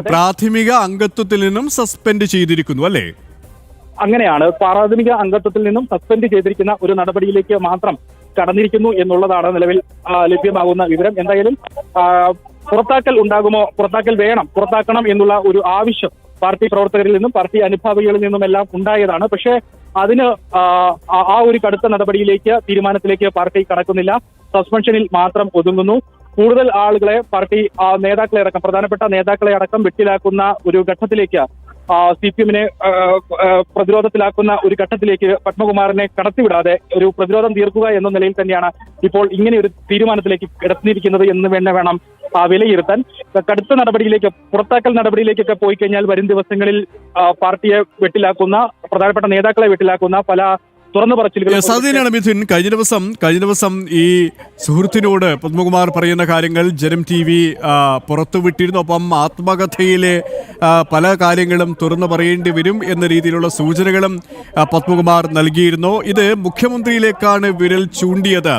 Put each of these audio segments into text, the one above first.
പ്രാഥമിക അംഗത്വത്തിൽ നിന്നും സസ്പെൻഡ് ചെയ്തിരിക്കുന്നു അല്ലേ? അങ്ങനെയാണ്, പ്രാഥമിക അംഗത്വത്തിൽ നിന്നും സസ്പെൻഡ് ചെയ്തിരിക്കുന്ന ഒരു നടപടിയിലേക്ക് മാത്രം കടന്നിരിക്കുന്നു എന്നുള്ളതാണ് നിലവിൽ ലഭ്യമാകുന്ന വിവരം. എന്തായാലും പുറത്താക്കൽ ഉണ്ടാകുമോ, പുറത്താക്കൽ വേണം, പുറത്താക്കണം എന്നുള്ള ഒരു ആവശ്യം പാർട്ടി പ്രവർത്തകരിൽ നിന്നും പാർട്ടി അനുഭാവികളിൽ നിന്നുമെല്ലാം ഉണ്ടായതാണ്. പക്ഷേ അതിന് ആ ഒരു കടുത്ത നടപടിയിലേക്ക്, തീരുമാനത്തിലേക്ക് പാർട്ടി കടക്കുന്നില്ല. സസ്പെൻഷനിൽ മാത്രം ഒതുങ്ങുന്നു. കൂടുതൽ ആളുകളെ പാർട്ടി നേതാക്കളെ അടക്കം, പ്രധാനപ്പെട്ട നേതാക്കളെ അടക്കം വെട്ടിലാക്കുന്ന ഒരു ഘട്ടത്തിലേക്ക്, CPM-നെ പ്രതിരോധത്തിലാക്കുന്ന ഒരു ഘട്ടത്തിലേക്ക് പത്മകുമാറിനെ കടത്തിവിടാതെ ഒരു പ്രതിരോധം തീർക്കുക എന്ന നിലയിൽ തന്നെയാണ് ഇപ്പോൾ ഇങ്ങനെ ഒരു തീരുമാനത്തിലേക്ക് കിടന്നിരിക്കുന്നത് എന്ന് വേണം വിലയിരുത്താൻ. കടുത്ത നടപടിയിലേക്ക്, പുറത്താക്കൽ നടപടിയിലേക്കൊക്കെ പോയി കഴിഞ്ഞാൽ വരും ദിവസങ്ങളിൽ പാർട്ടിയെ വെട്ടിലാക്കുന്ന, പ്രധാനപ്പെട്ട നേതാക്കളെ വെട്ടിലാക്കുന്ന പല തുറന്നു പറച്ചിലുകൾ. സാധ്യതയാണ് മിഥുൻ. കഴിഞ്ഞ ദിവസം ഈ സുഹൃത്തിനോട് പത്മകുമാർ പറയുന്ന കാര്യങ്ങൾ ജനം TV പുറത്തുവിട്ടിരുന്നു. ഒപ്പം ആത്മകഥയിലെ പല കാര്യങ്ങളും തുറന്നു പറയേണ്ടി വരും എന്ന രീതിയിലുള്ള സൂചനകളും പത്മകുമാർ നൽകിയിരുന്നു. ഇത് മുഖ്യമന്ത്രിയിലേക്കാണ് വിരൽ ചൂണ്ടിയത്.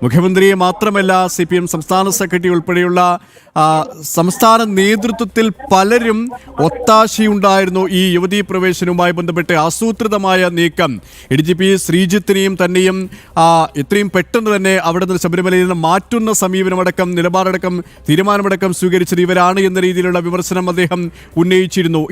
മുഖ്യമന്ത്രിയെ മാത്രമല്ല, CPM സംസ്ഥാന സെക്രട്ടറി ഉൾപ്പെടെയുള്ള സംസ്ഥാന നേതൃത്വത്തിൽ പലരും ഒത്താശയുണ്ടായിരുന്നു ഈ യുവതീ പ്രവേശനവുമായി ബന്ധപ്പെട്ട് ആസൂത്രിതമായ നീക്കം. DGP ശ്രീജിത്തിനെയും തന്നെയും എത്രയും പെട്ടെന്ന് തന്നെ അവിടെ നിന്ന് ശബരിമലയിൽ നിന്ന് മാറ്റുന്ന സമീപനമടക്കം, നിലപാടടക്കം, തീരുമാനമടക്കം സ്വീകരിച്ചത് ഇവരാണ് എന്ന രീതിയിലുള്ള വിമർശനം അദ്ദേഹം ഉന്നയിച്ചിരുന്നു.